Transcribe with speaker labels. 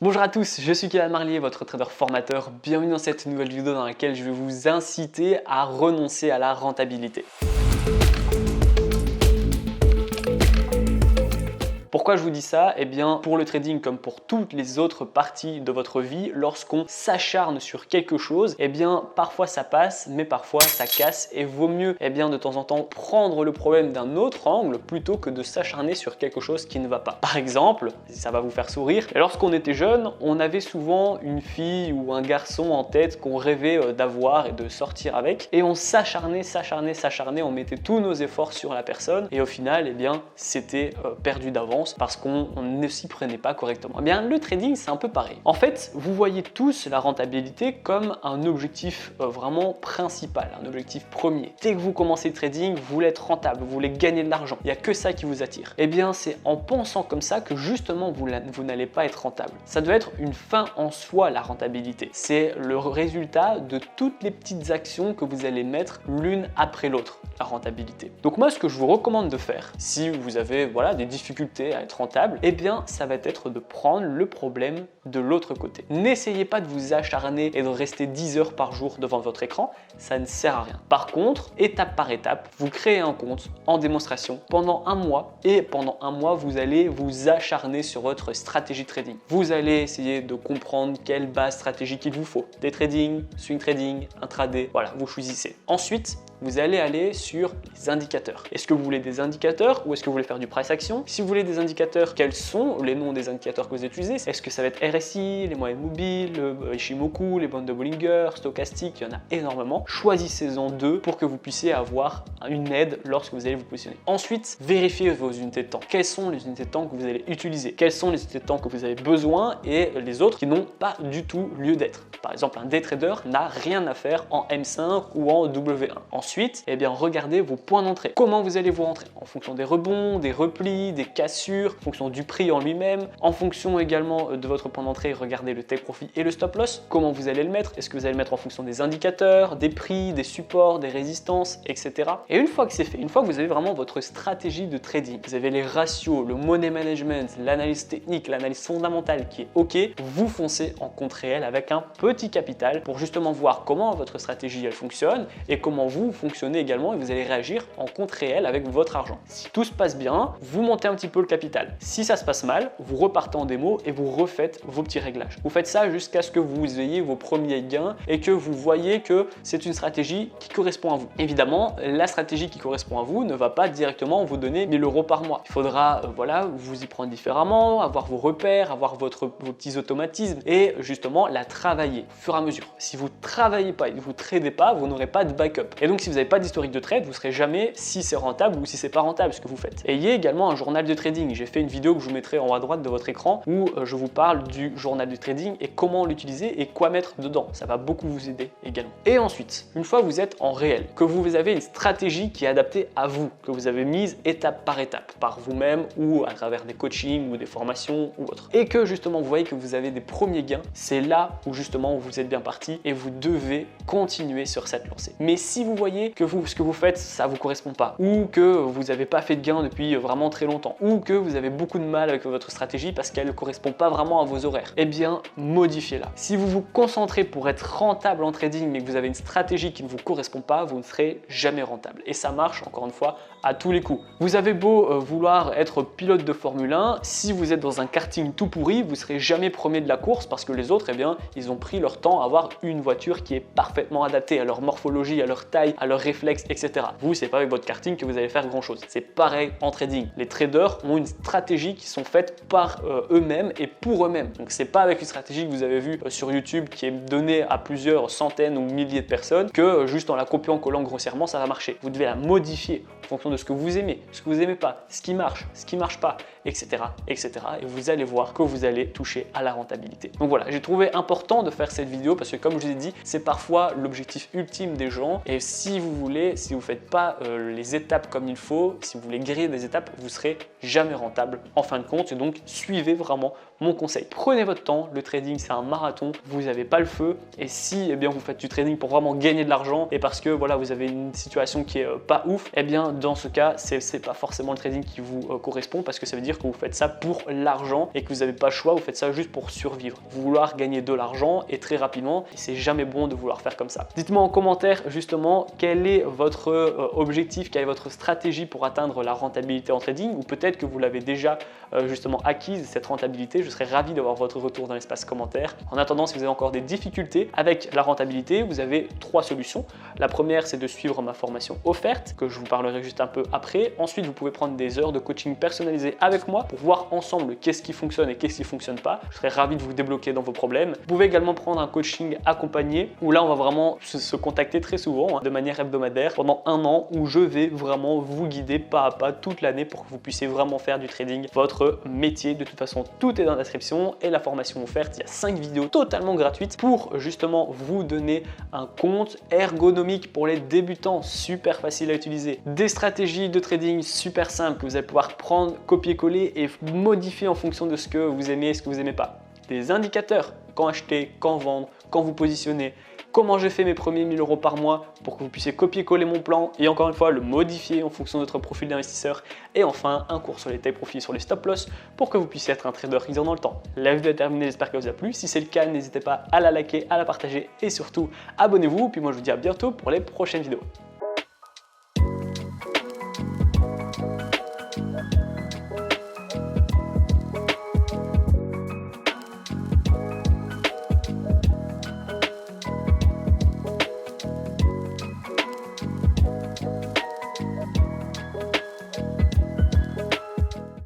Speaker 1: Bonjour à tous, je suis Kylian Marlier, votre trader formateur. Bienvenue dans cette nouvelle vidéo dans laquelle je vais vous inciter à renoncer à la rentabilité. Pourquoi je vous dis ça? Eh bien, pour le trading comme pour toutes les autres parties de votre vie, lorsqu'on s'acharne sur quelque chose, eh bien, parfois ça passe, mais parfois ça casse et vaut mieux, eh bien, de temps en temps prendre le problème d'un autre angle plutôt que de s'acharner sur quelque chose qui ne va pas. Par exemple, ça va vous faire sourire, lorsqu'on était jeune, on avait souvent une fille ou un garçon en tête qu'on rêvait d'avoir et de sortir avec et on s'acharnait, on mettait tous nos efforts sur la personne et au final, eh bien, c'était perdu d'avance parce qu'on ne s'y prenait pas correctement. Eh bien, le trading, c'est un peu pareil. En fait, vous voyez tous la rentabilité comme un objectif vraiment principal, un objectif premier. Dès que vous commencez le trading, vous voulez être rentable, vous voulez gagner de l'argent. Il n'y a que ça qui vous attire. Eh bien, c'est en pensant comme ça que justement, vous n'allez pas être rentable. Ça doit être une fin en soi, la rentabilité. C'est le résultat de toutes les petites actions que vous allez mettre l'une après l'autre, la rentabilité. Donc moi, ce que je vous recommande de faire, si vous avez des difficultés à être rentable, eh bien ça va être de prendre le problème de l'autre côté. N'essayez pas de vous acharner et de rester 10 heures par jour devant votre écran, ça ne sert à rien. Par contre, étape par étape, vous créez un compte en démonstration pendant un mois et pendant un mois, vous allez vous acharner sur votre stratégie trading. Vous allez essayer de comprendre quelle base stratégique il vous faut. Day trading, swing trading, intraday, voilà, vous choisissez. Ensuite, vous allez aller sur les indicateurs. Est-ce que vous voulez des indicateurs ou est-ce que vous voulez faire du price action? Si vous voulez des indicateurs, quels sont les noms des indicateurs que vous utilisez? Est-ce que ça va être RSI, les moyennes mobiles, Ishimoku, les bandes de Bollinger, stochastique, il y en a énormément. Choisissez-en deux pour que vous puissiez avoir une aide lorsque vous allez vous positionner. Ensuite, vérifiez vos unités de temps. Quelles sont les unités de temps que vous allez utiliser? Quelles sont les unités de temps que vous avez besoin et les autres qui n'ont pas du tout lieu d'être? Par exemple, un day trader n'a rien à faire en M5 ou en W1. Ensuite, eh bien, regardez vos points d'entrée. Comment vous allez vous rentrer? En fonction des rebonds, des replis, des cassures, en fonction du prix en lui-même, en fonction également de votre point d'entrée, regardez le take profit et le stop loss. Comment vous allez le mettre? Est-ce que vous allez le mettre en fonction des indicateurs, des prix, des supports, des résistances, etc. Et une fois que c'est fait, une fois que vous avez vraiment votre stratégie de trading, vous avez les ratios, le money management, l'analyse technique, l'analyse fondamentale qui est OK, vous foncez en compte réel avec un petit capital pour justement voir comment votre stratégie elle fonctionne et comment vous fonctionnez également et vous allez réagir en compte réel avec votre argent. Si tout se passe bien, vous montez un petit peu le capital. Si ça se passe mal, vous repartez en démo et vous refaites vos petits réglages. Vous faites ça jusqu'à ce que vous ayez vos premiers gains et que vous voyez que c'est une stratégie qui correspond à vous. Évidemment, la stratégie qui correspond à vous ne va pas directement vous donner 1000 € par mois. Il faudra vous y prendre différemment, avoir vos repères, avoir vos petits automatismes et justement la travailler au fur et à mesure. Si vous ne travaillez pas et que vous ne tradez pas, vous n'aurez pas de backup. Et donc si vous n'avez pas d'historique de trade, vous ne saurez jamais si c'est rentable ou si c'est pas rentable ce que vous faites. Ayez également un journal de trading. J'ai fait une vidéo que je vous mettrai en haut à droite de votre écran où je vous parle du journal de trading et comment l'utiliser et quoi mettre dedans. Ça va beaucoup vous aider également. Et ensuite, une fois que vous êtes en réel, que vous avez une stratégie qui est adaptée à vous, que vous avez mise étape par étape, par vous-même ou à travers des coachings ou des formations ou autres, et que justement vous voyez que vous avez des premiers gains, c'est là où justement vous êtes bien parti et vous devez continuer sur cette lancée. Mais si vous voyez que ce que vous faites, ça vous correspond pas, ou que vous n'avez pas fait de gains depuis vraiment très longtemps, ou que vous avez beaucoup de mal avec votre stratégie parce qu'elle ne correspond pas vraiment à vos horaires, eh bien modifiez-la. Si vous vous concentrez pour être rentable en trading mais que vous avez une stratégie qui ne vous correspond pas, vous ne serez jamais rentable. Et ça marche encore une fois à tous les coups. Vous avez beau vouloir être pilote de Formule 1, si vous êtes dans un karting tout pourri, vous ne serez jamais premier de la course parce que les autres, eh bien, ils ont pris leur temps à avoir une voiture qui est parfaitement adaptée à leur morphologie, à leur taille, à leurs réflexes, etc. Vous, c'est pas avec votre karting que vous allez faire grand chose. C'est pareil en trading. Les traders ont une stratégie qui sont faites par eux-mêmes et pour eux-mêmes. Donc c'est pas avec une stratégie que vous avez vue sur YouTube qui est donnée à plusieurs centaines ou milliers de personnes que juste en la copiant, collant grossièrement, ça va marcher. Vous devez la modifier en fonction de ce que vous aimez, ce que vous aimez pas, ce qui marche pas, etc., etc. Et vous allez voir que vous allez toucher à la rentabilité. Donc voilà, j'ai trouvé important de faire cette vidéo parce que comme je vous ai dit, c'est parfois l'objectif ultime des gens et si vous faites pas les étapes comme il faut, si vous voulez griller des étapes, vous serez jamais rentable en fin de compte et donc suivez vraiment mon conseil. Prenez votre temps, le trading c'est un marathon, vous n'avez pas le feu et si eh bien, vous faites du trading pour vraiment gagner de l'argent et parce que voilà, vous avez une situation qui est pas ouf, eh bien dans ce cas, c'est pas forcément le trading qui vous correspond parce que ça veut dire que vous faites ça pour l'argent et que vous n'avez pas le choix, vous faites ça juste pour survivre. Vouloir gagner de l'argent et très rapidement, et c'est jamais bon de vouloir faire comme ça. Dites-moi en commentaire justement quel est votre objectif, quelle est votre stratégie pour atteindre la rentabilité en trading ou peut-être que vous l'avez déjà justement acquise cette rentabilité. Je serais ravi d'avoir votre retour dans l'espace commentaire. En attendant, si vous avez encore des difficultés avec la rentabilité, vous avez 3 solutions. La première, c'est de suivre ma formation offerte que je vous parlerai juste un peu après. Ensuite, vous pouvez prendre des heures de coaching personnalisé avec moi pour voir ensemble qu'est-ce qui fonctionne et qu'est-ce qui ne fonctionne pas. Je serais ravi de vous débloquer dans vos problèmes. Vous pouvez également prendre un coaching accompagné où là, on va vraiment se contacter très souvent de manière hebdomadaire pendant un an où je vais vraiment vous guider pas à pas toute l'année pour que vous puissiez vraiment faire du trading votre métier. De toute façon, tout est dans la description et la formation offerte, il y a 5 vidéos totalement gratuites pour justement vous donner un compte ergonomique pour les débutants, super facile à utiliser. Des stratégies de trading super simples que vous allez pouvoir prendre, copier-coller et modifier en fonction de ce que vous aimez et ce que vous n'aimez pas. Des indicateurs, quand acheter, quand vendre, quand vous positionner, comment j'ai fait mes premiers 1000 € par mois pour que vous puissiez copier-coller mon plan et encore une fois le modifier en fonction de votre profil d'investisseur. Et enfin, un cours sur les tailles profils, sur les stop loss pour que vous puissiez être un trader easy dans le temps. La vidéo est terminée, j'espère qu'elle vous a plu. Si c'est le cas, n'hésitez pas à la liker, à la partager et surtout abonnez-vous. Puis moi je vous dis à bientôt pour les prochaines vidéos.